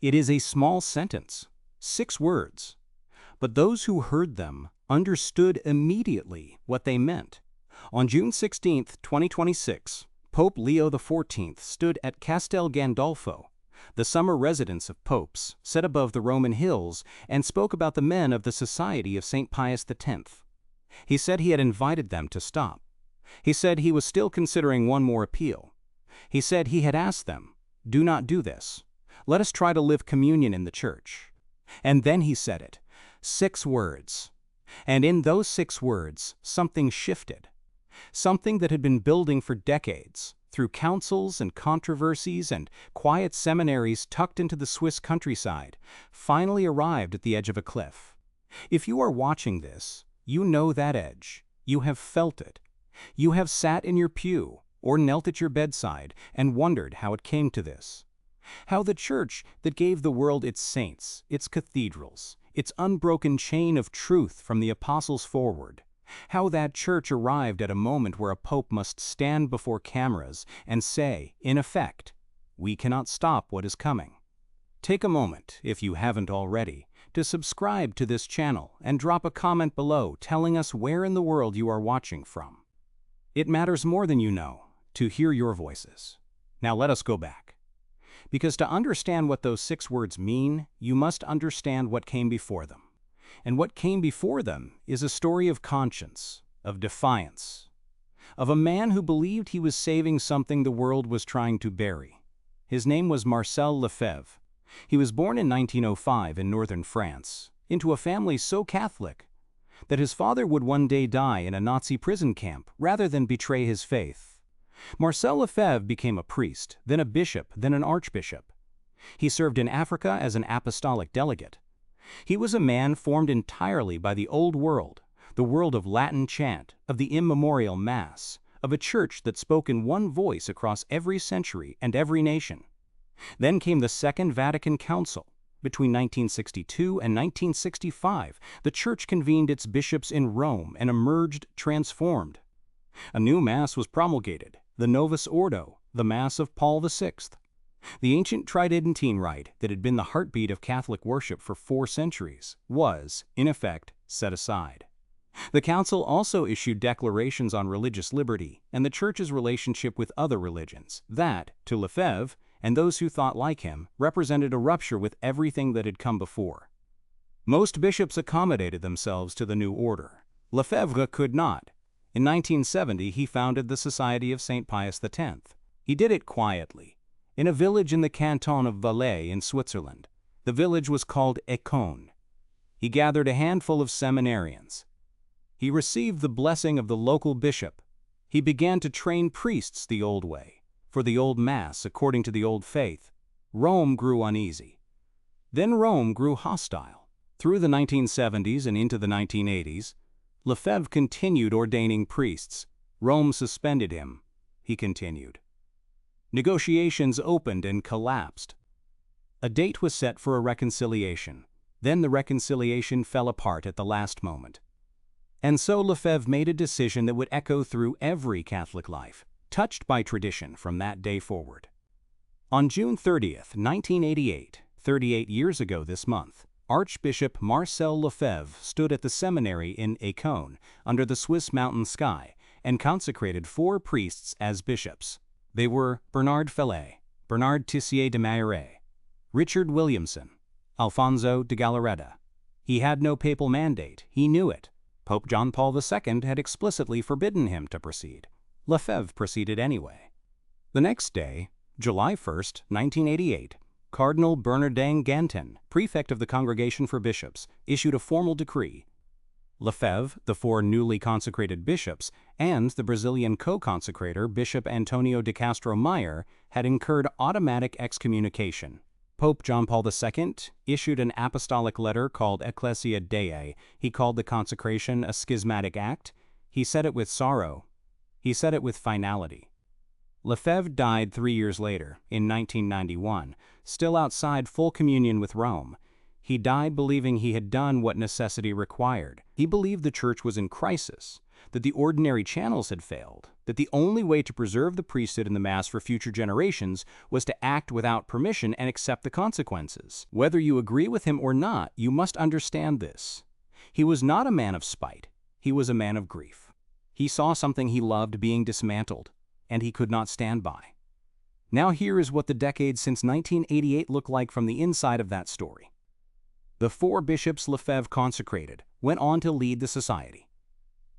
It is a small sentence, 6 words, but those who heard them understood immediately what they meant. On June 16, 2026, Pope Leo XIV stood at Castel Gandolfo, the summer residence of popes, set above the Roman hills, and spoke about the men of the Society of St. Pius X. He said he had invited them to stop. He said he was still considering one more appeal. He said he had asked them, "Do not do this. Let us try to live communion in the church." And then he said it, 6 words. And in those 6 words, something shifted. Something that had been building for decades, through councils and controversies and quiet seminaries tucked into the Swiss countryside, finally arrived at the edge of a cliff. If you are watching this, you know that edge. You have felt it. You have sat in your pew or knelt at your bedside and wondered how it came to this. How the church that gave the world its saints, its cathedrals, its unbroken chain of truth from the apostles forward, how that church arrived at a moment where a pope must stand before cameras and say, in effect, "We cannot stop what is coming." Take a moment, if you haven't already, to subscribe to this channel and drop a comment below telling us where in the world you are watching from. It matters more than you know to hear your voices. Now let us go back. Because to understand what those 6 words mean, you must understand what came before them. And what came before them is a story of conscience, of defiance, of a man who believed he was saving something the world was trying to bury. His name was Marcel Lefebvre. He was born in 1905 in northern France, into a family so Catholic that his father would one day die in a Nazi prison camp rather than betray his faith. Marcel Lefebvre became a priest, then a bishop, then an archbishop. He served in Africa as an apostolic delegate. He was a man formed entirely by the old world, the world of Latin chant, of the immemorial Mass, of a church that spoke in one voice across every century and every nation. Then came the Second Vatican Council. Between 1962 and 1965, the church convened its bishops in Rome and emerged transformed. A new Mass was promulgated, the Novus Ordo, the Mass of Paul VI. The ancient Tridentine rite that had been the heartbeat of Catholic worship for 4 centuries was, in effect, set aside. The Council also issued declarations on religious liberty and the Church's relationship with other religions that, to Lefebvre and those who thought like him, represented a rupture with everything that had come before. Most bishops accommodated themselves to the new order. Lefebvre could not. In 1970, he founded the Society of St. Pius X. He did it quietly, in a village in the canton of Valais in Switzerland. The village was called Écône. He gathered a handful of seminarians. He received the blessing of the local bishop. He began to train priests the old way, for the old Mass according to the old faith. Rome grew uneasy. Then Rome grew hostile. Through the 1970s and into the 1980s, Lefebvre continued ordaining priests. Rome suspended him. He continued. Negotiations opened and collapsed. A date was set for a reconciliation. Then the reconciliation fell apart at the last moment. And so Lefebvre made a decision that would echo through every Catholic life, touched by tradition from that day forward. On June 30th, 1988, 38 years ago this month, Archbishop Marcel Lefebvre stood at the seminary in Écône under the Swiss mountain sky and consecrated 4 priests as bishops. They were Bernard Fellet, Bernard Tissier de Mailleret, Richard Williamson, Alfonso de Galarreta. He had no papal mandate, he knew it. Pope John Paul II had explicitly forbidden him to proceed. Lefebvre proceeded anyway. The next day, July 1st, 1988, Cardinal Bernardin Gantin, prefect of the Congregation for Bishops, issued a formal decree. Lefebvre, the 4 newly consecrated bishops, and the Brazilian co-consecrator Bishop Antonio de Castro Meyer had incurred automatic excommunication. Pope John Paul II issued an apostolic letter called Ecclesia Dei. He called the consecration a schismatic act. He said it with sorrow. He said it with finality. Lefebvre died 3 years later, in 1991, still outside full communion with Rome. He died believing he had done what necessity required. He believed the Church was in crisis, that the ordinary channels had failed, that the only way to preserve the priesthood and the Mass for future generations was to act without permission and accept the consequences. Whether you agree with him or not, you must understand this. He was not a man of spite. He was a man of grief. He saw something he loved being dismantled, and he could not stand by. Now here is what the decades since 1988 look like from the inside of that story. The 4 bishops Lefebvre consecrated went on to lead the society.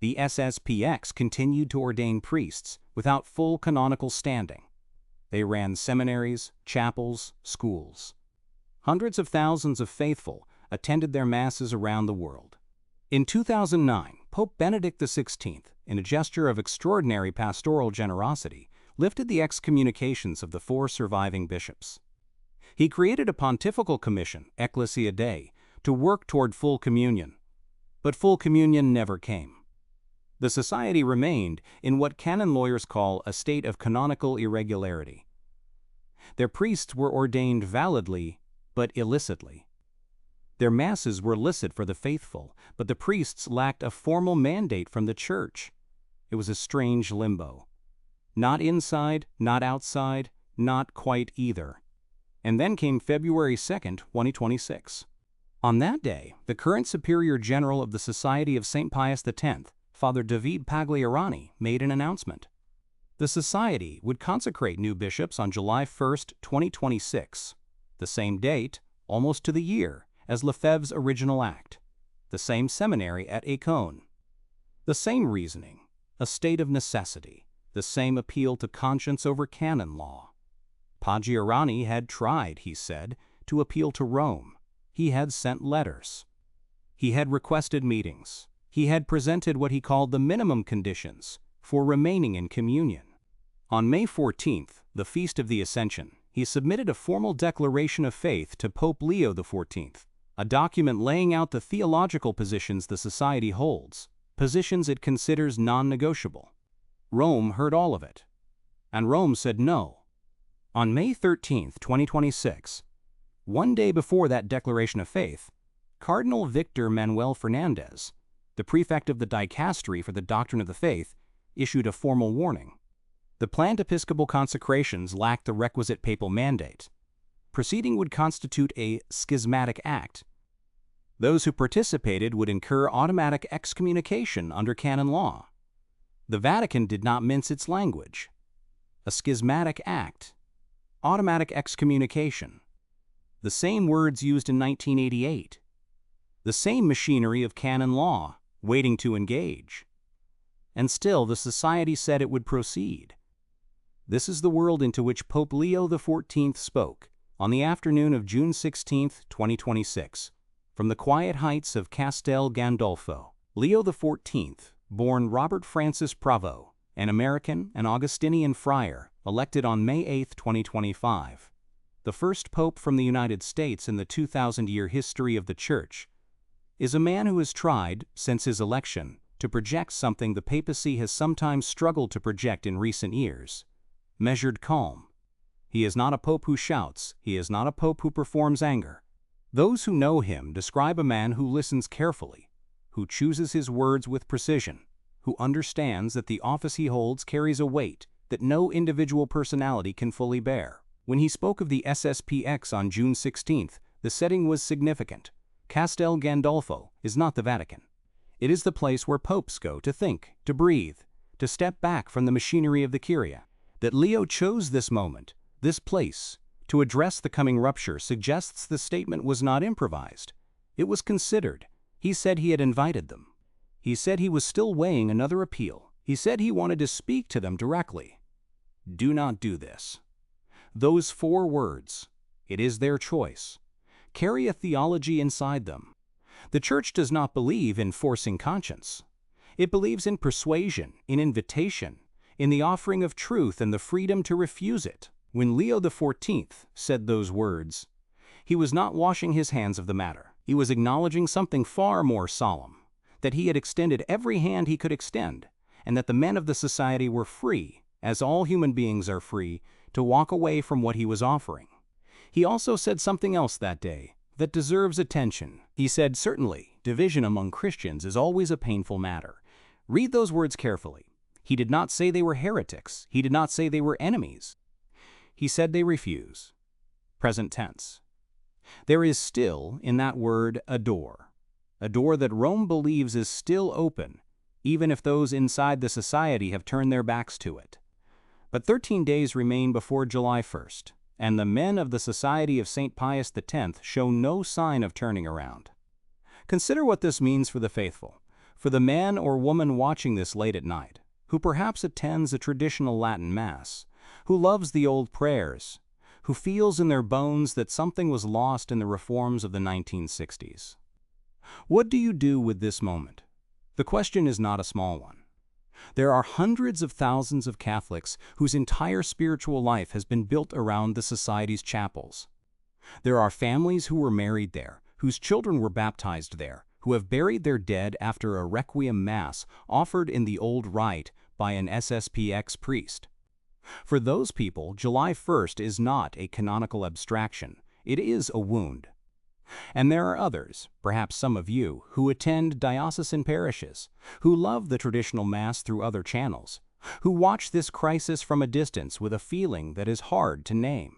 The SSPX continued to ordain priests without full canonical standing. They ran seminaries, chapels, schools. Hundreds of thousands of faithful attended their masses around the world. In 2009, Pope Benedict XVI, in a gesture of extraordinary pastoral generosity, lifted the excommunications of the 4 surviving bishops. He created a pontifical commission, Ecclesia Dei, to work toward full communion. But full communion never came. The society remained in what canon lawyers call a state of canonical irregularity. Their priests were ordained validly, but illicitly. Their masses were licit for the faithful, but the priests lacked a formal mandate from the Church. It was a strange limbo. Not inside, not outside, not quite either. And then came February 2nd, 2026. On that day, the current Superior General of the Society of St. Pius X, Father David Pagliarani, made an announcement. The Society would consecrate new bishops on July 1st, 2026, the same date, almost to the year, as Lefebvre's original act, the same seminary at Ancône. The same reasoning, a state of necessity, the same appeal to conscience over canon law. Pagliarani had tried, he said, to appeal to Rome. He had sent letters. He had requested meetings. He had presented what he called the minimum conditions for remaining in communion. On May 14th, the Feast of the Ascension, he submitted a formal declaration of faith to Pope Leo XIV, a document laying out the theological positions the Society holds, positions it considers non-negotiable. Rome heard all of it, and Rome said no. On May 13th, 2026, one day before that declaration of faith, Cardinal Victor Manuel Fernandez, the prefect of the Dicastery for the Doctrine of the Faith, issued a formal warning. The planned episcopal consecrations lacked the requisite papal mandate. Proceeding would constitute a schismatic act. Those who participated would incur automatic excommunication under canon law. The Vatican did not mince its language. A schismatic act. Automatic excommunication. The same words used in 1988. The same machinery of canon law, waiting to engage. And still the Society said it would proceed. This is the world into which Pope Leo XIV spoke on the afternoon of June 16, 2026, from the quiet heights of Castel Gandolfo. Leo XIV, born Robert Francis Pravo, an American and Augustinian friar, elected on May 8, 2025, the first pope from the United States in the 2,000-year history of the Church, is a man who has tried, since his election, to project something the papacy has sometimes struggled to project in recent years: measured calm. He is not a pope who shouts. He is not a pope who performs anger. Those who know him describe a man who listens carefully, who chooses his words with precision, who understands that the office he holds carries a weight that no individual personality can fully bear. When he spoke of the SSPX on June 16th, the setting was significant. Castel Gandolfo is not the Vatican. It is the place where popes go to think, to breathe, to step back from the machinery of the Curia. That Leo chose this moment, this place, to address the coming rupture suggests the statement was not improvised. It was considered. He said he had invited them. He said he was still weighing another appeal. He said he wanted to speak to them directly. Do not do this. Those 4 words, it is their choice, carry a theology inside them. The Church does not believe in forcing conscience. It believes in persuasion, in invitation, in the offering of truth and the freedom to refuse it. When Leo XIV said those words, he was not washing his hands of the matter. He was acknowledging something far more solemn, that he had extended every hand he could extend, and that the men of the Society were free, as all human beings are free, to walk away from what he was offering. He also said something else that day that deserves attention. He said, certainly, division among Christians is always a painful matter. Read those words carefully. He did not say they were heretics. He did not say they were enemies. He said they refuse. Present tense. There is still, in that word, a door that Rome believes is still open, even if those inside the society have turned their backs to it. But 13 days remain before July 1st, and the men of the Society of St. Pius X show no sign of turning around. Consider what this means for the faithful, for the man or woman watching this late at night, who perhaps attends a traditional Latin Mass, who loves the old prayers, who feels in their bones that something was lost in the reforms of the 1960s. What do you do with this moment? The question is not a small one. There are hundreds of thousands of Catholics whose entire spiritual life has been built around the Society's chapels. There are families who were married there, whose children were baptized there, who have buried their dead after a requiem mass offered in the old rite by an SSPX priest. For those people, July 1st is not a canonical abstraction. It is a wound. And there are others, perhaps some of you, who attend diocesan parishes, who love the traditional Mass through other channels, who watch this crisis from a distance with a feeling that is hard to name.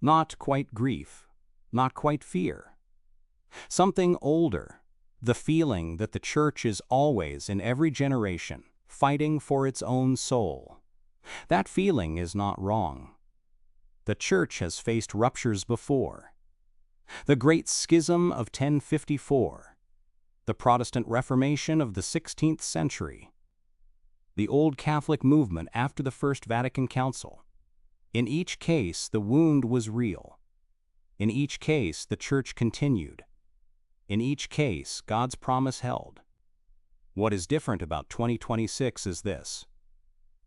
Not quite grief, not quite fear. Something older, the feeling that the Church is always, in every generation, fighting for its own soul. That feeling is not wrong. The Church has faced ruptures before. The Great Schism of 1054, the Protestant Reformation of the 16th century, the Old Catholic movement after the First Vatican Council. In each case, the wound was real. In each case, the Church continued. In each case, God's promise held. What is different about 2026 is this.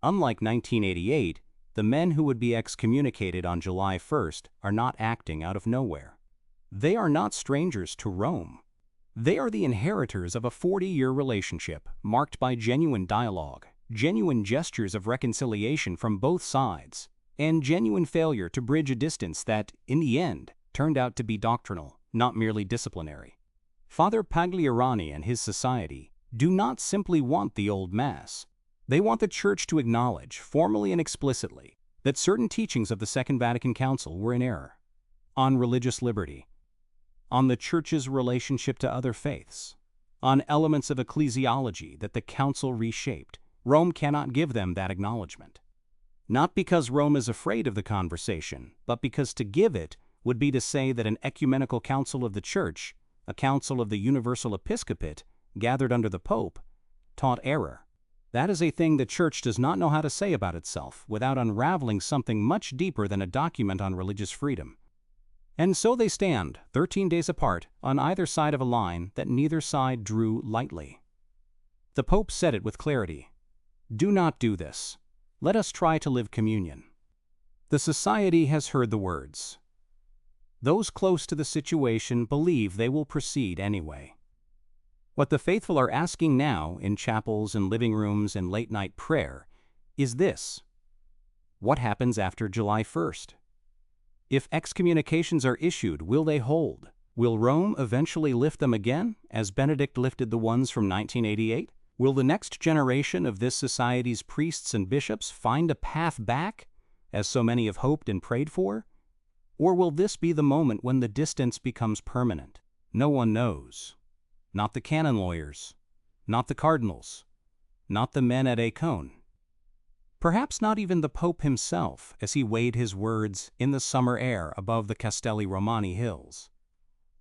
Unlike 1988, the men who would be excommunicated on July 1st are not acting out of nowhere. They are not strangers to Rome. They are the inheritors of a 40-year relationship marked by genuine dialogue, genuine gestures of reconciliation from both sides, and genuine failure to bridge a distance that, in the end, turned out to be doctrinal, not merely disciplinary. Father Pagliarani and his society do not simply want the old Mass. They want the Church to acknowledge, formally and explicitly, that certain teachings of the Second Vatican Council were in error. On religious liberty, on the Church's relationship to other faiths, on elements of ecclesiology that the Council reshaped, Rome cannot give them that acknowledgement. Not because Rome is afraid of the conversation, but because to give it would be to say that an ecumenical council of the Church, a council of the universal episcopate, gathered under the Pope, taught error. That is a thing the Church does not know how to say about itself without unraveling something much deeper than a document on religious freedom. And so they stand, 13 days apart, on either side of a line that neither side drew lightly. The Pope said it with clarity. Do not do this. Let us try to live communion. The Society has heard the words. Those close to the situation believe they will proceed anyway. What the faithful are asking now in chapels and living rooms and late-night prayer is this. What happens after July 1st? If excommunications are issued, will they hold? Will Rome eventually lift them again, as Benedict lifted the ones from 1988? Will the next generation of this society's priests and bishops find a path back, as so many have hoped and prayed for? Or will this be the moment when the distance becomes permanent? No one knows. Not the canon lawyers, not the cardinals, not the men at Acon. Perhaps not even the Pope himself as he weighed his words in the summer air above the Castelli Romani hills.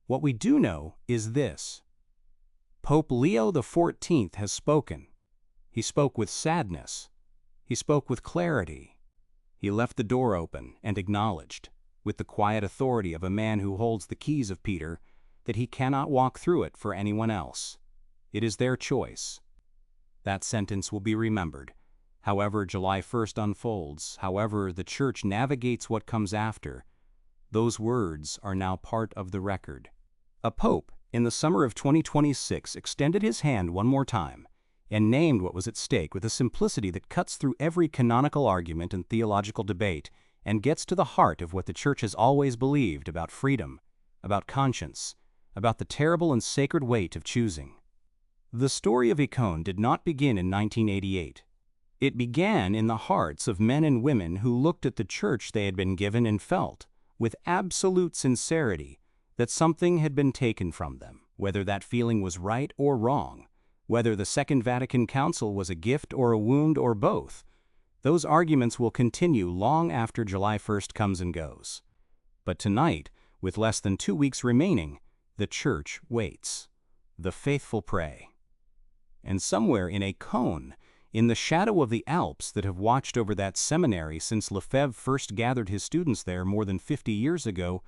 What we do know is this. Pope Leo XIV has spoken. He spoke with sadness. He spoke with clarity. He left the door open and acknowledged, with the quiet authority of a man who holds the keys of Peter, that he cannot walk through it for anyone else. It is their choice. That sentence will be remembered. However July 1st unfolds, however the Church navigates what comes after, those words are now part of the record. A pope, in the summer of 2026, extended his hand one more time and named what was at stake with a simplicity that cuts through every canonical argument and theological debate and gets to the heart of what the Church has always believed about freedom, about conscience, about the terrible and sacred weight of choosing. The story of Icone did not begin in 1988. It began in the hearts of men and women who looked at the church they had been given and felt, with absolute sincerity, that something had been taken from them, whether that feeling was right or wrong, whether the Second Vatican Council was a gift or a wound or both. Those arguments will continue long after July 1st comes and goes. But tonight, with less than 2 weeks remaining, the Church waits. The faithful pray. And somewhere in Icone, in the shadow of the Alps that have watched over that seminary since Lefebvre first gathered his students there more than 50 years ago,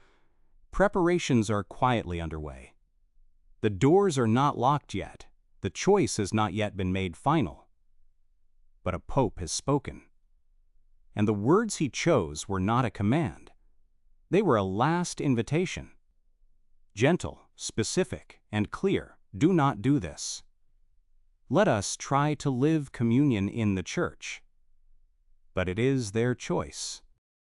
preparations are quietly underway. The doors are not locked yet. The choice has not yet been made final. But a pope has spoken. And the words he chose were not a command. They were a last invitation. Gentle, specific, and clear. Do not do this. Let us try to live communion in the church. But it is their choice.